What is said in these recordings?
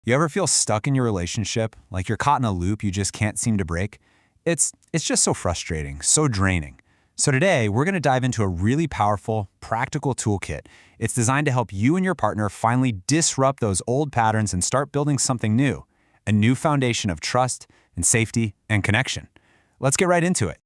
You ever feel stuck in your relationship, like you're caught in a loop you just can't seem to break? It's just so frustrating, so draining. So today, we're going to dive into a really powerful, practical toolkit. It's designed to help you and your partner finally disrupt those old patterns and start building something new, a new foundation of trust and safety and connection. Let's get right into it.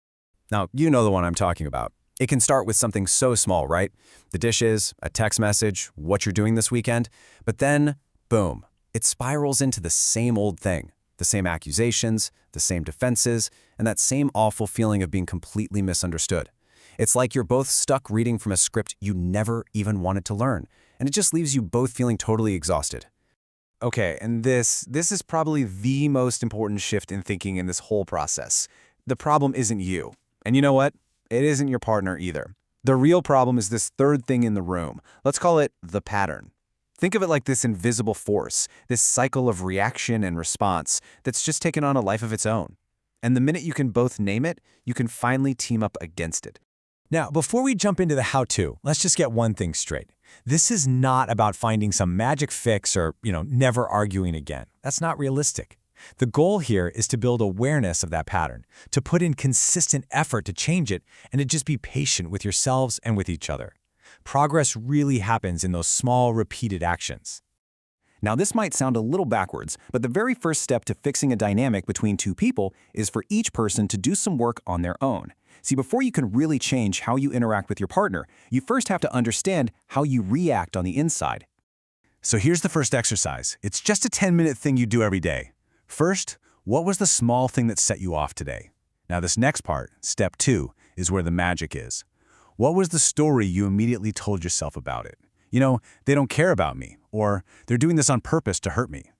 Now, you know the one I'm talking about. It can start with something so small, right? The dishes, a text message, what you're doing this weekend. But then, boom, it spirals into the same old thing. The same accusations, the same defenses, and that same awful feeling of being completely misunderstood. It's like you're both stuck reading from a script you never even wanted to learn, and it just leaves you both feeling totally exhausted. Okay, and this is probably the most important shift in thinking in this whole process. The problem isn't you. And you know what? It isn't your partner either. The real problem is this third thing in the room. Let's call it the pattern. Think of it like this invisible force, this cycle of reaction and response that's just taken on a life of its own. And the minute you can both name it, you can finally team up against it. Now, before we jump into the how-to, let's just get one thing straight. This is not about finding some magic fix or, never arguing again. That's not realistic. The goal here is to build awareness of that pattern, to put in consistent effort to change it, and to just be patient with yourselves and with each other. Progress really happens in those small, repeated actions. Now, this might sound a little backwards, but the very first step to fixing a dynamic between two people is for each person to do some work on their own. See, before you can really change how you interact with your partner, you first have to understand how you react on the inside. So here's the first exercise. It's just a 10-minute thing you do every day. First, what was the small thing that set you off today? Now, this next part, step 2, is where the magic is. What was the story you immediately told yourself about it? They don't care about me, or they're doing this on purpose to hurt me.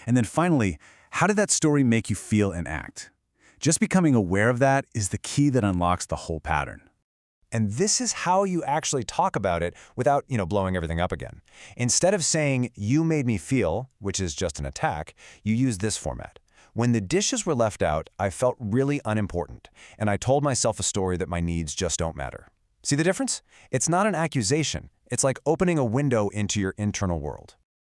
And then finally, how did that story make you feel and act? Just becoming aware of that is the key that unlocks the whole pattern. And this is how you actually talk about it without, blowing everything up again. Instead of saying, "you made me feel," which is just an attack, you use this format. When the dishes were left out, I felt really unimportant, and I told myself a story that my needs just don't matter. See the difference? It's not an accusation. It's like opening a window into your internal world.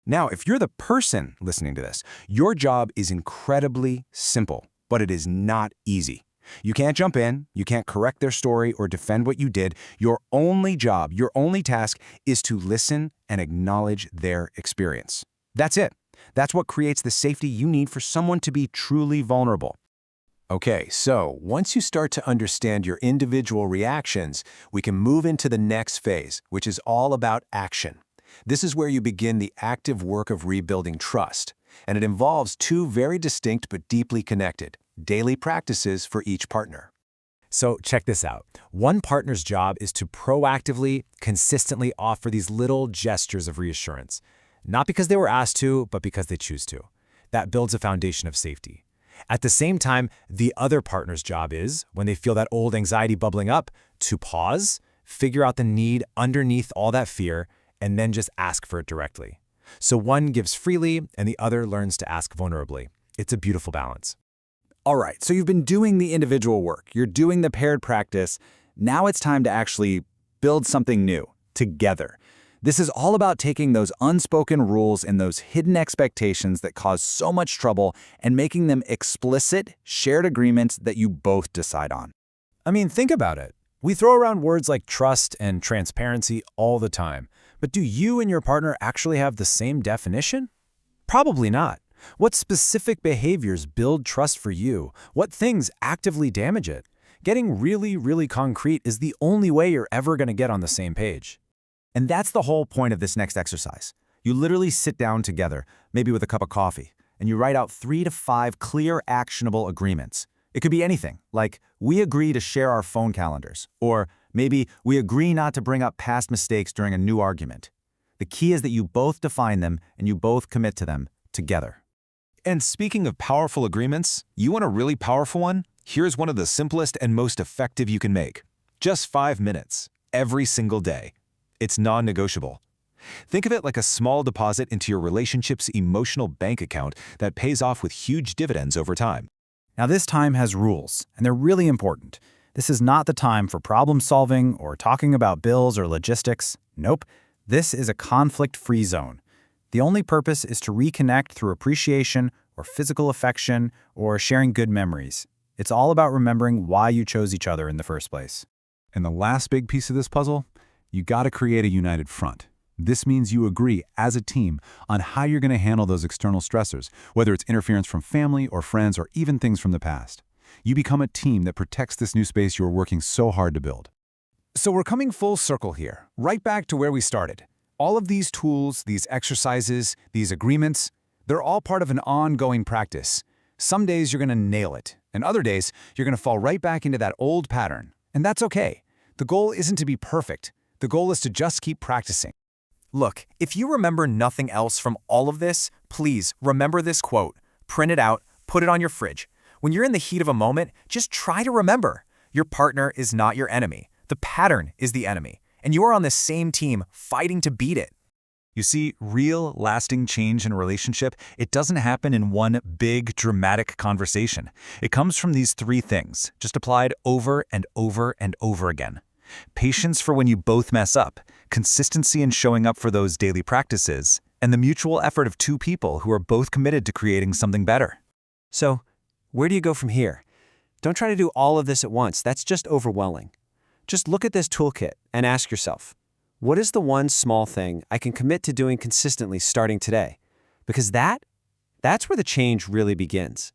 Now, if you're the person listening to this, your job is incredibly simple, but it is not easy. You can't jump in, you can't correct their story or defend what you did. Your only job, your only task is to listen and acknowledge their experience. That's it. That's what creates the safety you need for someone to be truly vulnerable. Okay, so once you start to understand your individual reactions, we can move into the next phase, which is all about action. This is where you begin the active work of rebuilding trust, and it involves two very distinct but deeply connected daily practices for each partner. So check this out. One partner's job is to proactively, consistently offer these little gestures of reassurance. Not because they were asked to, but because they choose to. That builds a foundation of safety. At the same time, the other partner's job is, when they feel that old anxiety bubbling up, to pause, figure out the need underneath all that fear, and then just ask for it directly. So one gives freely, and the other learns to ask vulnerably. It's a beautiful balance. All right, so you've been doing the individual work. You're doing the paired practice. Now it's time to actually build something new, together. This is all about taking those unspoken rules and those hidden expectations that cause so much trouble and making them explicit, shared agreements that you both decide on. I mean, think about it. We throw around words like trust and transparency all the time. But do you and your partner actually have the same definition? Probably not. What specific behaviors build trust for you? What things actively damage it? Getting really, really concrete is the only way you're ever going to get on the same page. And that's the whole point of this next exercise. You literally sit down together, maybe with a cup of coffee, and you write out 3 to 5 clear, actionable agreements. It could be anything, like, we agree to share our phone calendars, or maybe we agree not to bring up past mistakes during a new argument. The key is that you both define them and you both commit to them together. And speaking of powerful agreements, you want a really powerful one? Here's one of the simplest and most effective you can make. Just 5 minutes, every single day. It's non-negotiable. Think of it like a small deposit into your relationship's emotional bank account that pays off with huge dividends over time. Now, this time has rules, and they're really important. This is not the time for problem solving or talking about bills or logistics. Nope. This is a conflict-free zone. The only purpose is to reconnect through appreciation or physical affection or sharing good memories. It's all about remembering why you chose each other in the first place. And the last big piece of this puzzle, you got to create a united front. This means you agree as a team on how you're going to handle those external stressors, whether it's interference from family or friends or even things from the past. You become a team that protects this new space you're working so hard to build. So we're coming full circle here, right back to where we started. All of these tools, these exercises, these agreements, they're all part of an ongoing practice. Some days you're going to nail it, and other days you're going to fall right back into that old pattern. And that's okay. The goal isn't to be perfect. The goal is to just keep practicing. Look, if you remember nothing else from all of this, please remember this quote. Print it out, put it on your fridge. When you're in the heat of a moment, just try to remember. Your partner is not your enemy. The pattern is the enemy. And you are on the same team fighting to beat it. You see, real, lasting change in a relationship, it doesn't happen in one big, dramatic conversation. It comes from these three things, just applied over and over and over again. Patience for when you both mess up, consistency in showing up for those daily practices, and the mutual effort of two people who are both committed to creating something better. So, where do you go from here? Don't try to do all of this at once. That's just overwhelming. Just look at this toolkit and ask yourself, what is the one small thing I can commit to doing consistently starting today? Because that's where the change really begins.